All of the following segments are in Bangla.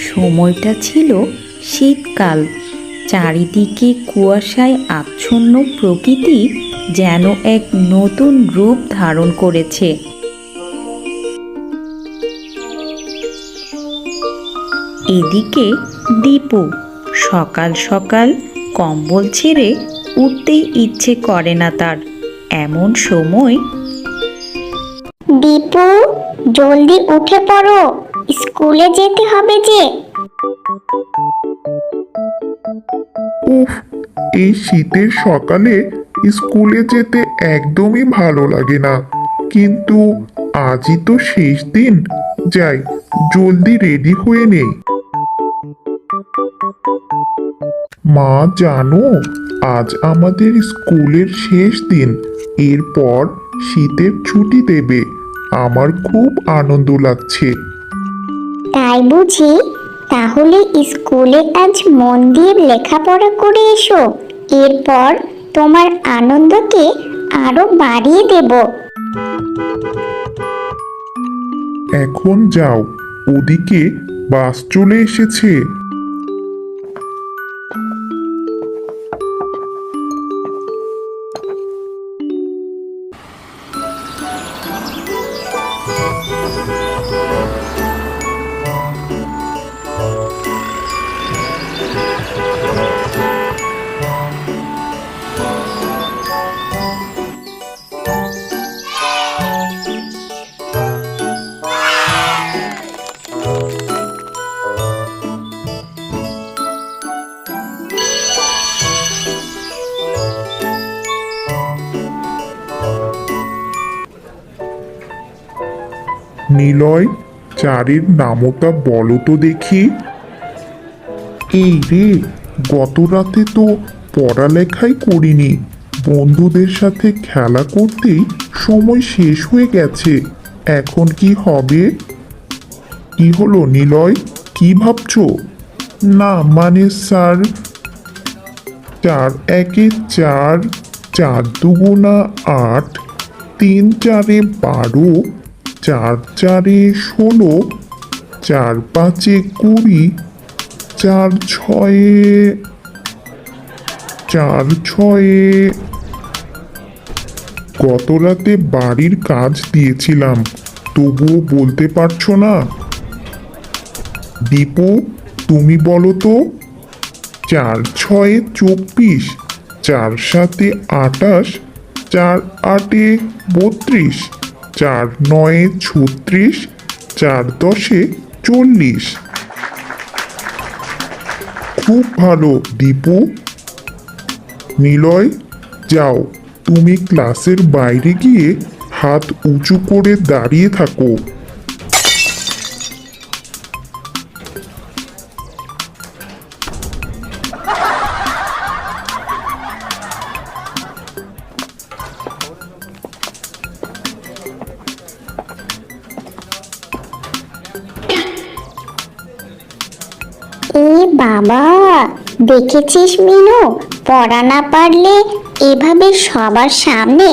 সময়টা ছিল শীতকাল। চারিদিকে কুয়াশায় আচ্ছন্ন প্রকৃতি যেন এক নতুন রূপ ধারণ করেছে। এদিকে দীপু সকাল সকাল কম্বল ছেড়ে উঠতেই ইচ্ছে করে না তার। এমন সময়, দীপু, জলদি উঠে পড়ো, স্কুলে যেতে হবে যে। উফ, এই শীতের সকালে স্কুলে যেতে একদমই ভালো লাগে না, কিন্তু আজই তো শেষ দিন। যাই, জলদি রেডি হয়ে নেই। মা জানো, আজ আমাদের স্কুলের শেষ দিন। এরপর শীতের ছুটি দেবে। আমার খুব আনন্দ লাগছে। তাই বুঝি? তাহলে স্কুলে আজ মন দিয়ে লেখাপড়া করে এসো। এরপর তোমার আনন্দকে আরো বাড়িয়ে দেব। এখন যাও, ওদিকে বাস চলে এসেছে। নিলয়, চারের নামটা বলো তো দেখি। এই রে, গত রাতে তো পড়ালেখাই করিনি। বন্ধুদের সাথে খেলা করতেই সময় শেষ হয়ে গেছে। এখন কি হবে? কি হলো নিলয়, কি ভাবছো? না মানে স্যার, 4 একে 4, 4 দুগুণা 8, 3 চারে 12, 4 চারে 16, 4 পাঁচে 20, 4 ছয়ে 4 ছয়ে। গত রাতে বাড়ির কাজ দিয়েছিলাম, তবুও বলতে পারছো না? দীপু, তুমি বলো তো। 4 ছয়ে 24, 4 সাতে 28, 4 আটে 32, 4 নয়ে 36, 4 দশে 40। খুব ভালো দীপু। নিলয়, যাও, তুমি ক্লাসের বাইরে গিয়ে হাত উঁচু করে দাঁড়িয়ে থাকো। এ বাবা, দেখেছিস মিনু, পড়া না পারলে এভাবে সবার সামনে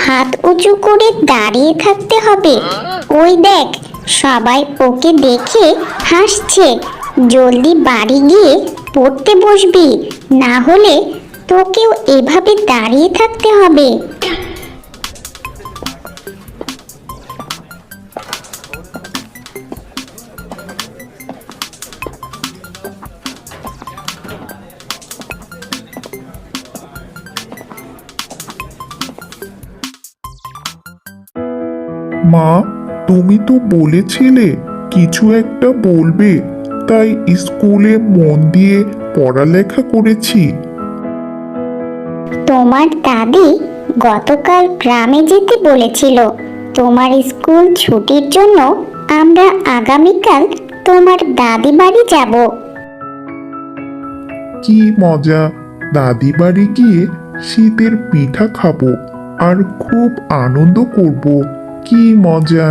হাত উঁচু করে দাঁড়িয়ে থাকতে হবে। ওই দেখ, সবাই ওকে দেখে হাসছে। জলদি বাড়ি গিয়ে পড়তে বসবি, না হলে তোকেও এভাবে দাঁড়িয়ে থাকতে হবে। মা, তুমি তো বলেছিলে কিছু একটা বলবে, তাই স্কুলে মন দিয়ে পড়ালেখা করেছি। তোমার দাদি গতকাল গ্রামে যেতে বলেছিল। তোমার স্কুল ছুটির জন্য আমরা আগামীকাল তোমার দাদি বাড়ি যাব। কি মজা! দাদি বাড়ি গিয়ে শীতের পিঠা খাবো আর খুব আনন্দ করব। কি মজা!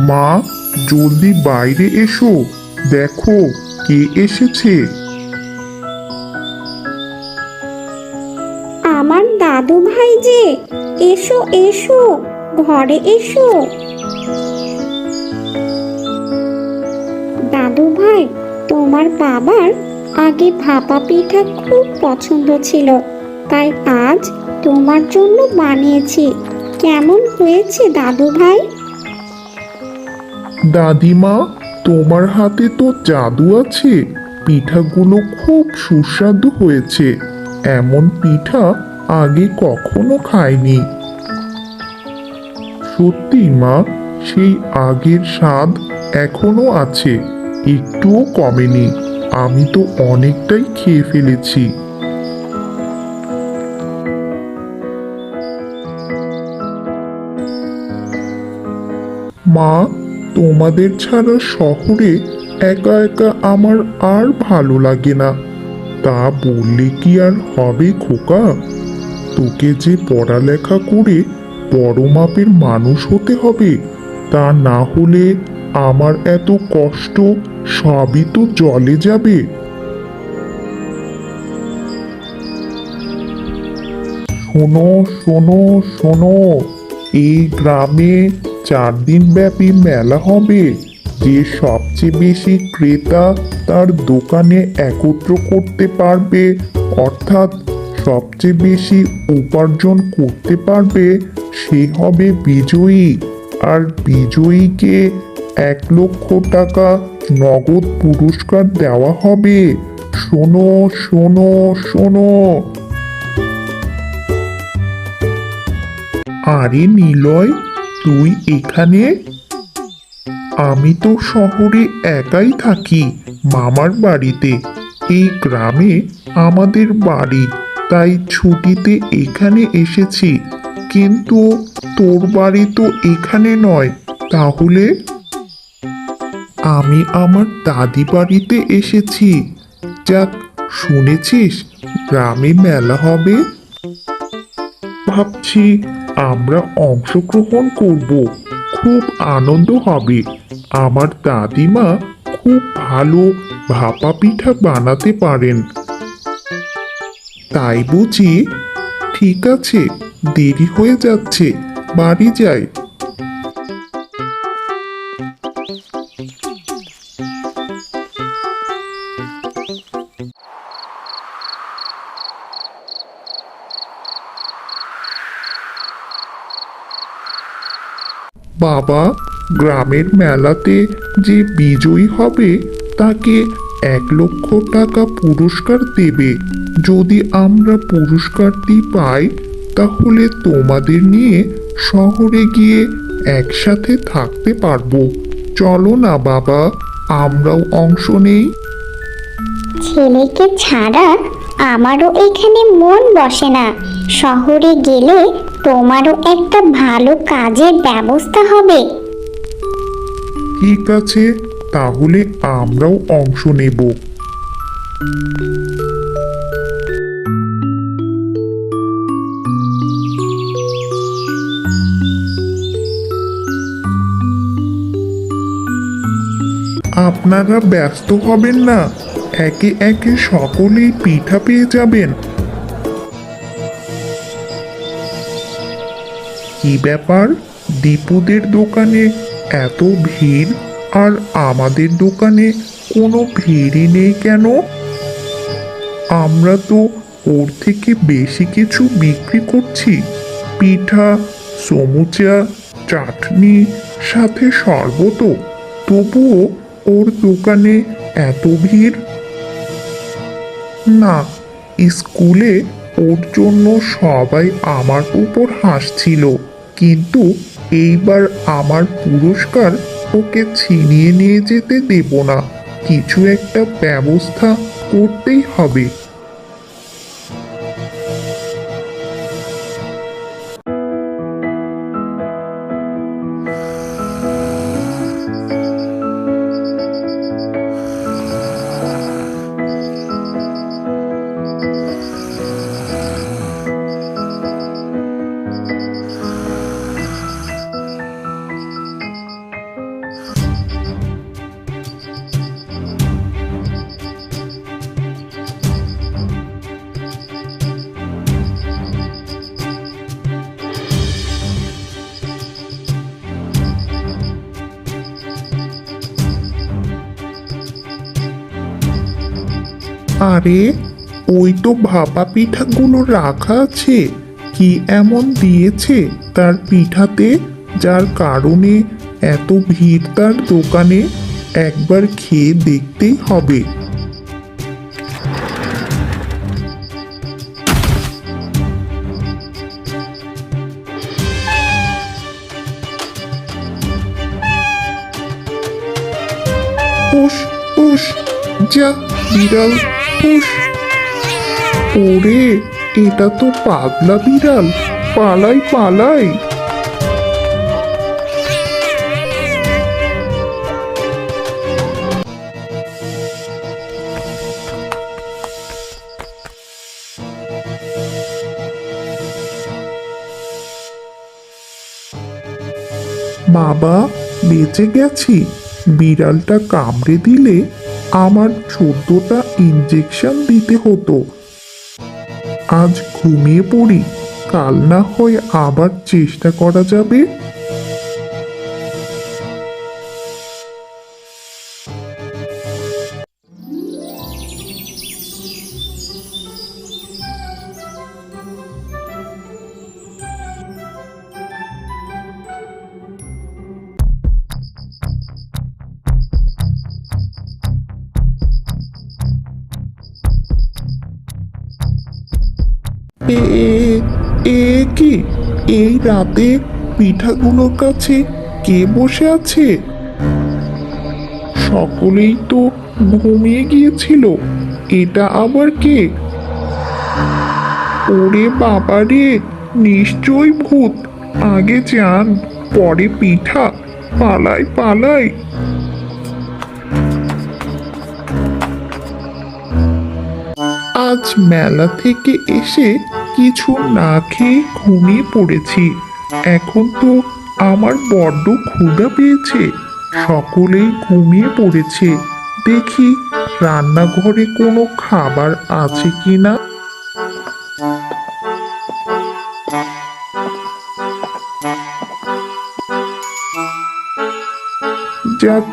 মা, জলদি বাইরে এসো, দেখো কে এসেছে। আমার দাদু ভাই যে, এসো এসো, ঘরে এসো। দাদু ভাই, তোমার বাবার আগে ভাপা পিঠা খুব পছন্দ ছিল, তাই আজ তোমার জন্য বানিয়েছি। কেমন হয়েছে দাদু ভাই? দাদিমা, তোমার হাতে তো জাদু আছে, পিঠাগুলো খুব সুস্বাদু হয়েছে। এমন পিঠা আগে কখনো খাইনি। সত্যি মা, সেই আগের স্বাদ এখনো আছে, একটুও কমেনি। আমি তো অনেকটাই খেয়ে ফেলেছি। মা, তোমাদের ছাড়া শহরে একা একা আমার আর ভালো লাগে না। তা বললে কি আর হবে খোকা? তোকে যে পড়ালেখা করে বড় মাপের মানুষ হতে হবে, তা না হলে আমার এত কষ্ট সবই তো জলে যাবে। শোনো শোনো শোনো, এই গ্রামে 4 দিন ব্যাপী মেলা হবে। যে সবচেয়ে বেশি ক্রেতা তার দোকানে একত্র করতে পারবে, অর্থাৎ সবচেয়ে বেশি উপার্জন করতে পারবে, সে হবে বিজয়ী। আর বিজয়ীকে 1,00,000 টাকা নগদ পুরস্কার দেওয়া হবে। শোনো শোনো শোনো। আরে নিলয়, তুই এখানে? আমি তো শহরে একাই থাকি, মামার বাড়িতে। এই গ্রামে আমাদের বাড়ি, তাই ছুটিতে এখানে এসেছি। কিন্তু তোর বাড়ি তো এখানে নয়, তাহলে? আমি আমার দাদি বাড়িতে এসেছি। যাক, শুনেছিস গ্রামে মেলা হবে? ভাবছি আমরা অংশগ্রহণ করব, খুব আনন্দ হবে। আমার দাদিমা খুব ভালো ভাপা পিঠা বানাতে পারেন। তাই বুঝি? ঠিক আছে, দেরি হয়ে যাচ্ছে, বাড়ি যাই। বাবা, গ্রামের মেলাতে যে বিজয়ী হবে তাকে 1,00,000 টাকা পুরস্কার দেবে। যদি আমরা পুরস্কারটি পাই, তাহলে তোমাদের নিয়ে শহরে গিয়ে একসাথে থাকতে পারবো। চলো না বাবা, আমরাও অংশ নেই। ছেলেকে ছাড়া আমারও এখানে মন বসে না। শহরে গেলে তোমারও একটা ভালো কাজের ব্যবস্থা হবে। ঠিক আছে, তাহলে আমরাও অংশ নেব। আপনারা ব্যস্ত হবেন না, একে একে সকলেই পিঠা পেয়ে যাবেন। কি ব্যাপার, দীপুদের দোকানে এত ভিড়, আর আমাদের দোকানে কোনো ভিড়ই নেই কেন? আমরা তো ওর থেকে বেশি কিছু বিক্রি করছি। পিঠা, সমুচা, চাটনি, সাথে শরবতও, তবুও ওর দোকানে এত ভিড়। না, স্কুলে ওর জন্য সবাই আমার উপর হাসছিল, কিন্তু এইবার আমার পুরস্কার ওকে ছিনিয়ে নিয়ে যেতে দেব না। কিছু একটা ব্যবস্থা করতেই হবে। আরে ওই তো ভাপা পিঠাগুলো রাখা আছে। কি এমন দিয়েছে তার পিঠাতে যার কারণে এত ভিড় তার দোকানে? একবার খেয়ে দেখতেই হবে। উস উস, যা বিড়াল, উস। ওরে, এটা তো পাগলা বিড়াল, পালাই পালাই। বাবা, বেঁচে গেছি। বিড়ালটা কামড়ে দিলে আমার 14টা ইঞ্জেকশন দিতে হতো। আজ ঘুমিয়ে পড়ি, কাল না হয় আবার চেষ্টা করা যাবে। এ এ- এ কি, এই রাতে পিঠাগুলোর কাছে কে বসে আছে? সকলেই তো ঘুমিয়ে গিয়েছিল, এটা আবার কে? ওরে বাবারে, নিশ্চয় ভূত। আগে যান, পরে পিঠা, পালাই পালাই। আজ মেলা থেকে এসে কিছু না খেয়ে ঘুমিয়ে পড়েছি। এখন তো আমার বড্ড ক্ষুধা পেয়েছে। সকলেই ঘুমিয়ে পড়েছে, দেখি রান্নাঘরে কোনো খাবার আছে কিনা। যাক,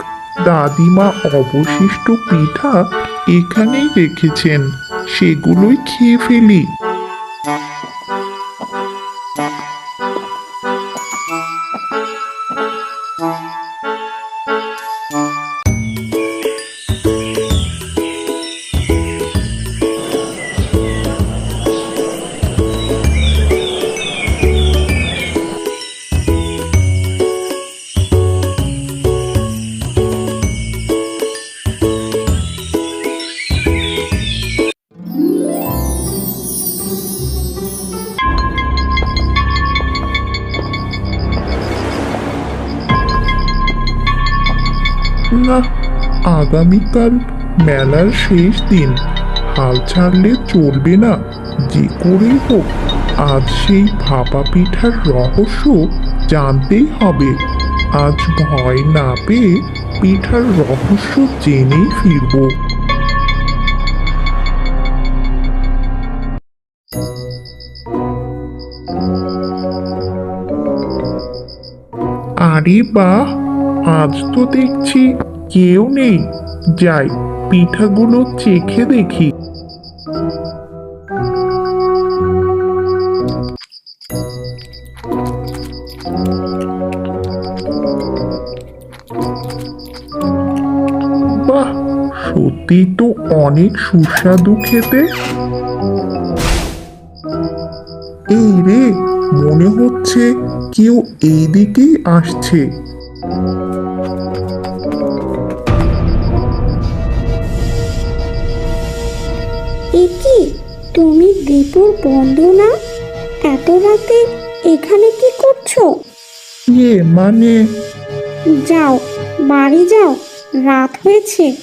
দাদিমা অবশিষ্ট পিঠা এখানেই রেখেছেন, সেগুলোই খেয়ে ফেলি। না, আগামীকাল মেলার শেষ দিন, হাল ছাড়লে চলবে না। যে করেই হোক আজ সেই ভাপা পিঠার রহস্য জানতেই হবে। আজ ভয় না পেয়ে পিঠার রহস্য জেনেই ফিরবো। আরে বাহ, আজ তো দেখছি কেউ নেই। যাই, পিঠাগুলো চেখে দেখি। বাহ, সত্যি তো অনেক সুস্বাদু খেতে। এই রে, মনে হচ্ছে কেউ এই দিকেই আসছে। এ কি, তুমি দীপুর বন্ধু না? এত রাতে এখানে কি করছো? মানে যাও, বাড়ি যাও, রাত হয়েছে।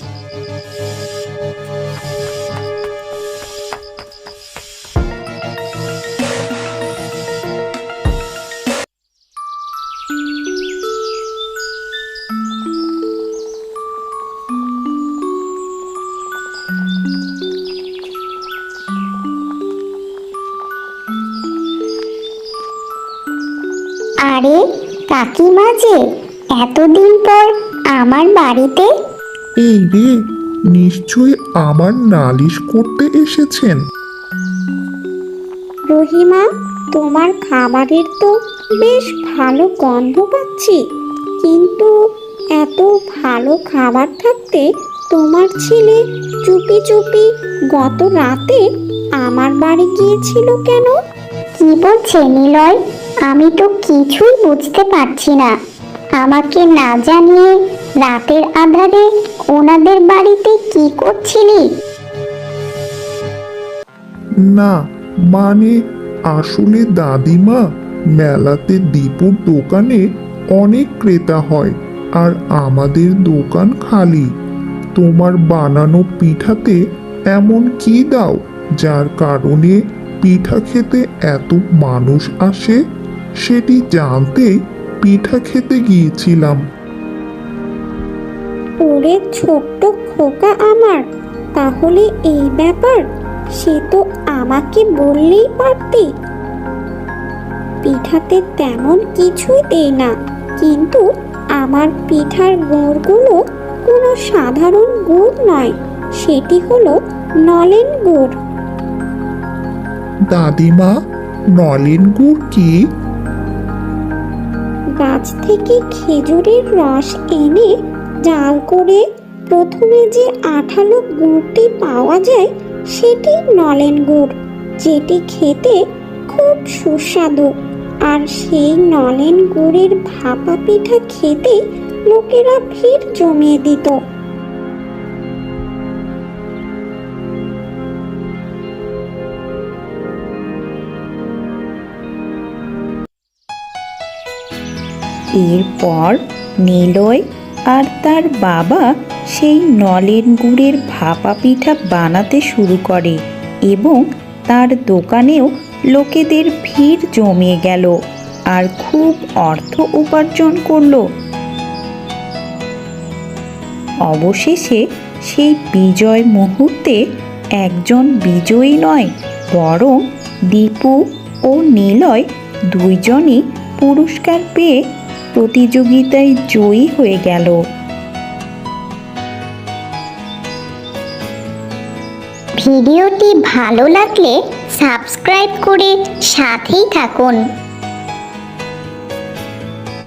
আরে কাকিমা যে, এতদিন পর আমার বাড়িতে। এই রে, নিশ্চয়ই আমার নালিশ করতে এসেছেন। রহিমা, তোমার খাবারের তো বেশ ভালো গন্ধ পাচ্ছি, কিন্তু এত ভালো খাবার থাকতে তোমার ছেলে চুপি চুপি গত রাতে আমার বাড়ি গিয়েছিল কেন? কি বলছে নিলয়? আমি তো কিছুই বুঝতে পারছি না। আমাকে না জানিয়ে রাতের আঁধারে ওনাদের বাড়িতে কি করছিলি? না, মানে আসলে দাদিমা, মেলাতে দীপুর দোকানে অনেক ক্রেতা হয় আর আমাদের দোকান খালি। তোমার বানানো পিঠাতে এমন কি দাও যার কারণে পিঠা খেতে এত মানুষ আসে? সেটি জানতেই পিঠা খেতে গিয়েছিলাম। ওরে ছোট্ট খোকা আমার, তাহলে এই ব্যাপার? সে তো আমাকে বললেই পারতি। পিঠাতে তেমন কিছুই দেই না, কিন্তু আমার পিঠার গুড়গুলো কোনো সাধারণ গুড় নয়, সেটি হলো নলেন গুড়। দাদিমা, নলেন গুড় কি? গাছ থেকে খেজুরের রস এনে জাল করে প্রথমে যে আঠালো গুড়টি পাওয়া যায় সেটি নলেন গুড়, যেটি খেতে খুব সুস্বাদু। আর সেই নলেন গুড়ের ভাপা পিঠা খেতে লোকেরা ভিড় জমিয়ে দিত। এরপর নিলয় আর তার বাবা সেই নলেন গুড়ের ভাপা পিঠা বানাতে শুরু করে এবং তার দোকানেও লোকেদের ভিড় জমিয়ে গেল আর খুব অর্থ উপার্জন করলো। অবশেষে সেই বিজয় মুহূর্তে একজন বিজয়ী নয়, বরং দীপু ও নিলয় দুইজনই পুরস্কার পেয়ে প্রতিযোগিতায় জয়ী হয়ে গেল। ভিডিওটি ভালো লাগলে সাবস্ক্রাইব করে সাথেই থাকুন।